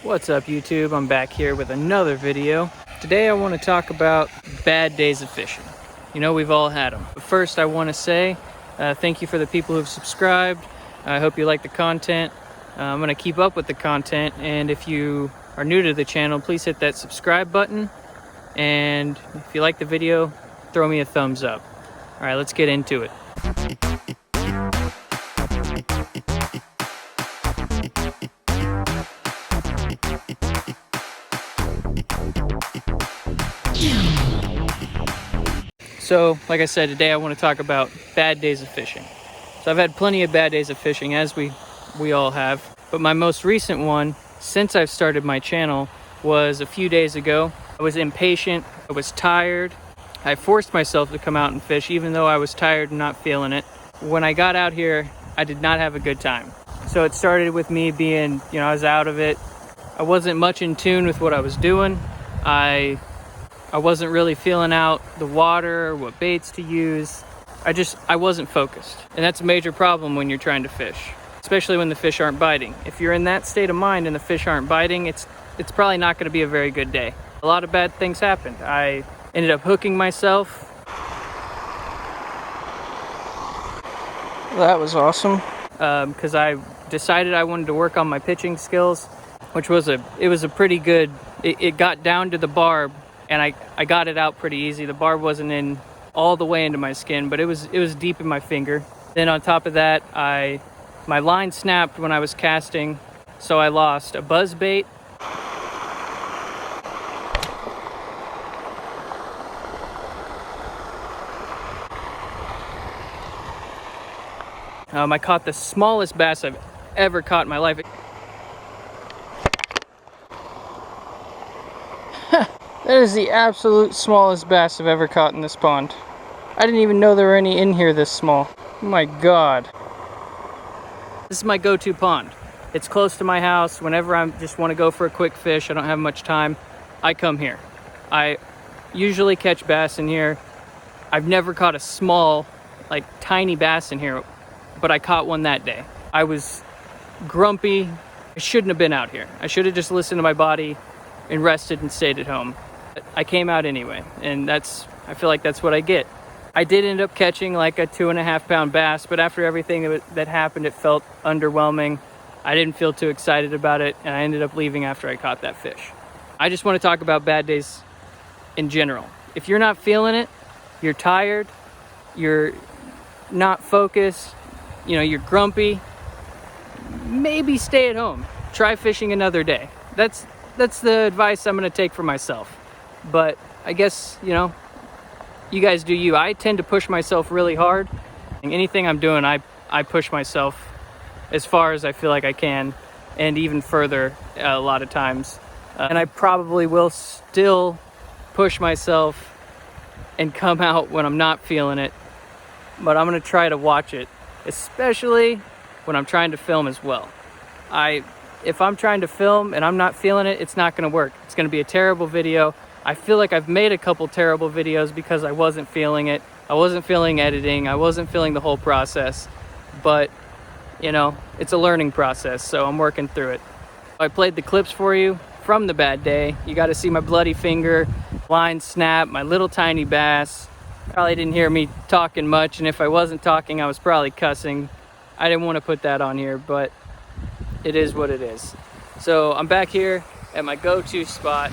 What's up YouTube? I'm back here with another video. Today I want to talk about bad days of fishing. You know, we've all had them. But first I want to say thank you for the people who've subscribed. I hope you like the content. I'm going to keep up with the content, and if you are new to the channel, please hit that subscribe button, and if you like the video, throw me a thumbs up. Alright, let's get into it. So, like I said, today I want to talk about bad days of fishing. So I've had plenty of bad days of fishing, as we all have. But my most recent one, since I've started my channel, was a few days ago. I was impatient, I was tired. I forced myself to come out and fish, even though I was tired and not feeling it. When I got out here, I did not have a good time. So it started with me being, I was out of it. I wasn't much in tune with what I was doing. I wasn't really feeling out the water or what baits to use. I wasn't focused. And that's a major problem when you're trying to fish, especially when the fish aren't biting. If you're in that state of mind and the fish aren't biting, it's probably not going to be a very good day. A lot of bad things happened. I ended up hooking myself. That was awesome. Because I decided I wanted to work on my pitching skills, which was a pretty good, it got down to the barb, and I got it out pretty easy. The barb wasn't in all the way into my skin, but it was deep in my finger. Then on top of that, my line snapped when I was casting, so I lost a buzz bait. I caught the smallest bass I've ever caught in my life. That is the absolute smallest bass I've ever caught in this pond. I didn't even know there were any in here this small. Oh my god. This is my go-to pond. It's close to my house. Whenever I just want to go for a quick fish, I don't have much time, I come here. I usually catch bass in here. I've never caught a small, tiny bass in here, but I caught one that day. I was grumpy. I shouldn't have been out here. I should have just listened to my body and rested and stayed at home. I came out anyway, and I feel like that's what I get. I did end up catching like a 2.5 pound bass, but after everything that happened, it felt underwhelming. I didn't feel too excited about it, and I ended up leaving after I caught that fish. I just want to talk about bad days in general. If you're not feeling it, you're tired, you're not focused, you're grumpy, maybe stay at home. Try fishing another day. That's the advice I'm going to take for myself. But I guess, you guys do you. I tend to push myself really hard. Anything I'm doing, I push myself as far as I feel like I can, and even further a lot of times. And I probably will still push myself and come out when I'm not feeling it. But I'm going to try to watch it, especially when I'm trying to film as well. If I'm trying to film and I'm not feeling it, it's not going to work. It's going to be a terrible video. I feel like I've made a couple terrible videos because I wasn't feeling it. I wasn't feeling editing. I wasn't feeling the whole process. But, it's a learning process, so I'm working through it. I played the clips for you from the bad day. You got to see my bloody finger, line snap, my little tiny bass. Probably didn't hear me talking much, and if I wasn't talking, I was probably cussing. I didn't want to put that on here, but it is what it is. So I'm back here at my go-to spot.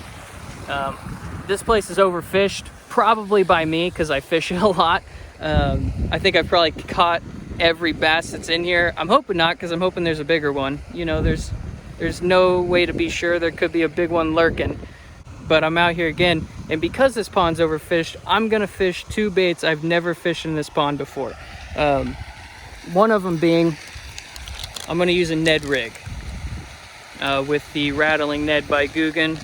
This place is overfished, probably by me because I fish it a lot. I think I've probably caught every bass that's in here. I'm hoping not, because I'm hoping there's a bigger one. There's no way to be sure. There could be a big one lurking. But I'm out here again, and because this pond's overfished, I'm gonna fish two baits I've never fished in this pond before. One of them being, I'm gonna use a Ned rig with the Rattling Ned by Googan.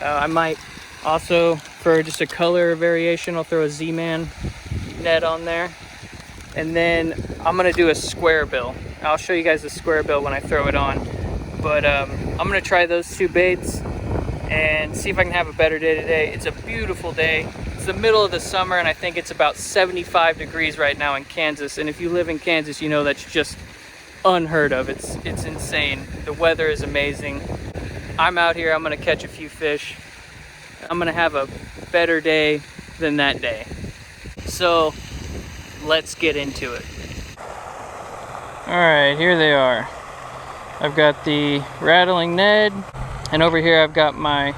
I might also, for just a color variation, I'll throw a Z-Man Ned on there. And then I'm gonna do a square bill. I'll show you guys the square bill when I throw it on. But I'm gonna try those two baits and see if I can have a better day today. It's a beautiful day. It's the middle of the summer, and I think it's about 75 degrees right now in Kansas. And if you live in Kansas, that's just unheard of. It's insane. The weather is amazing. I'm out here, I'm gonna catch a few fish. I'm gonna have a better day than that day. So let's get into it. All right, here they are. I've got the rattling Ned, and over here I've got my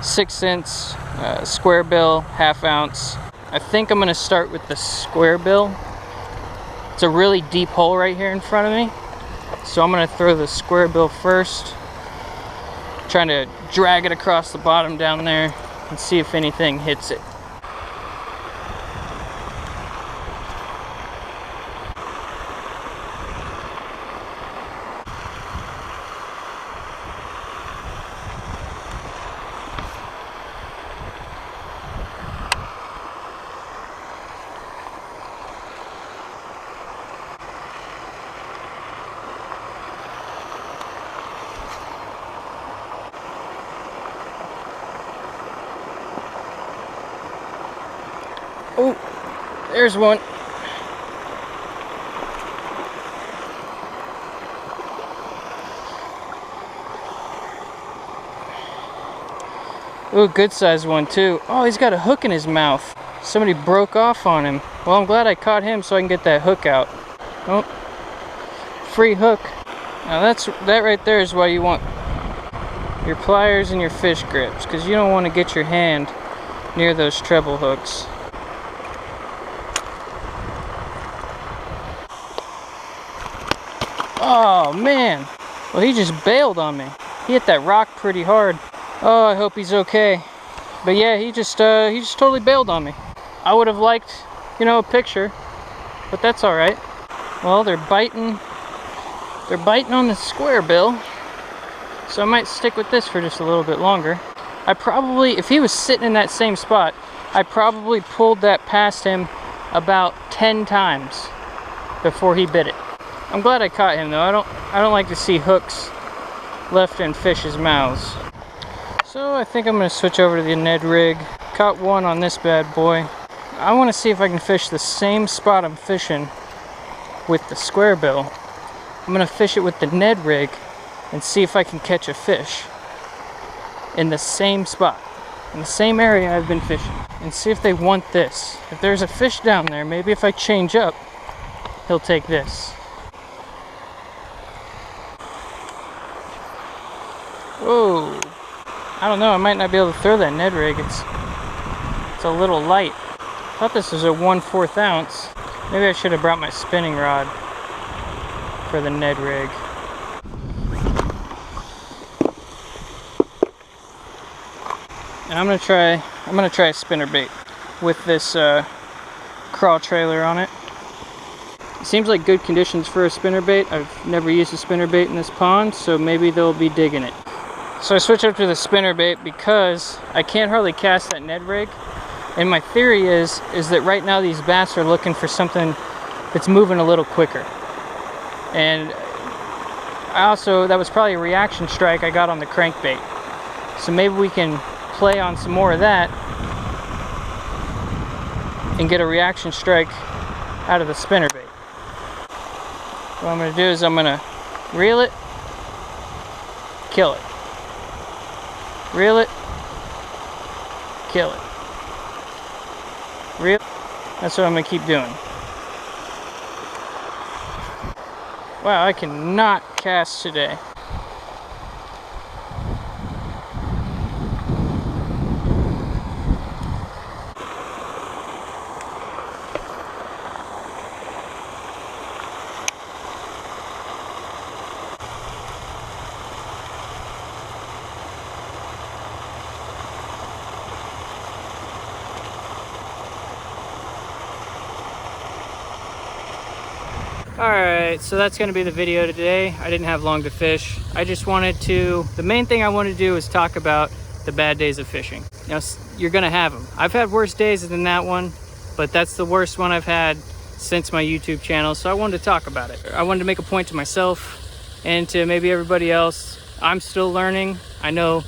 6-inch square bill, 1/2 ounce. I think I'm gonna start with the square bill. It's a really deep hole right here in front of me. So I'm gonna throw the square bill first. Trying to drag it across the bottom down there and see if anything hits it. Oh, there's one. Ooh, good sized one too. Oh, he's got a hook in his mouth. Somebody broke off on him. Well, I'm glad I caught him so I can get that hook out. Oh, free hook. Now that right there is why you want your pliers and your fish grips, because you don't want to get your hand near those treble hooks. Oh man, well, he just bailed on me. He hit that rock pretty hard. Oh, I hope he's okay. But yeah, he just totally bailed on me. I would have liked, you know, a picture, but that's all right. Well, they're biting on the square bill, so I might stick with this for just a little bit longer. I probably, if he was sitting in that same spot, I probably pulled that past him about 10 times before he bit it. I'm glad I caught him though. I don't like to see hooks left in fish's mouths. So I think I'm gonna switch over to the Ned rig. Caught one on this bad boy. I want to see if I can fish the same spot I'm fishing with the square bill. I'm gonna fish it with the Ned rig and see if I can catch a fish in the same spot, in the same area I've been fishing, and see if they want this. If there's a fish down there, maybe if I change up, he'll take this. Whoa, I don't know, I might not be able to throw that Ned rig. It's a little light. I thought this was a 1/4 ounce. Maybe I should have brought my spinning rod for the Ned rig. And I'm gonna try a spinnerbait with this crawl trailer on it. It seems like good conditions for a spinnerbait. I've never used a spinnerbait in this pond, so maybe they'll be digging it. So I switched up to the spinnerbait because I can't hardly cast that Ned rig. And my theory is that right now these bass are looking for something that's moving a little quicker. And that was probably a reaction strike I got on the crankbait. So maybe we can play on some more of that and get a reaction strike out of the spinnerbait. What I'm going to do is I'm going to reel it, kill it. Reel it, kill it. Reel. That's what I'm going to keep doing. Wow, I cannot cast today. Alright, so that's going to be the video today. I didn't have long to fish. I just wanted to, the main thing I wanted to do is talk about the bad days of fishing. You know, you're going to have them. I've had worse days than that one, but that's the worst one I've had since my YouTube channel, so I wanted to talk about it. I wanted to make a point to myself and to maybe everybody else. I'm still learning. I know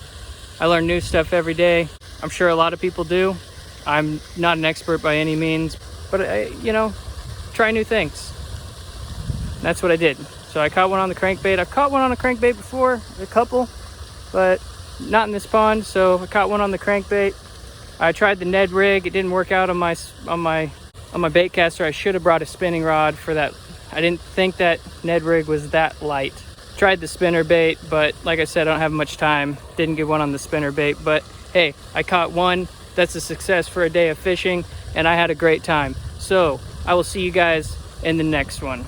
I learn new stuff every day. I'm sure a lot of people do. I'm not an expert by any means, but you know, try new things. That's what I did. So I caught one on the crankbait. I've caught one on a crankbait before, a couple, but not in this pond. So I caught one on the crankbait. I tried the Ned rig. It didn't work out on my bait caster. I should have brought a spinning rod for that. I didn't think that Ned rig was that light. Tried the spinner bait, but like I said, I don't have much time. Didn't get one on the spinner bait, but hey, I caught one. That's a success for a day of fishing, and I had a great time. So I will see you guys in the next one.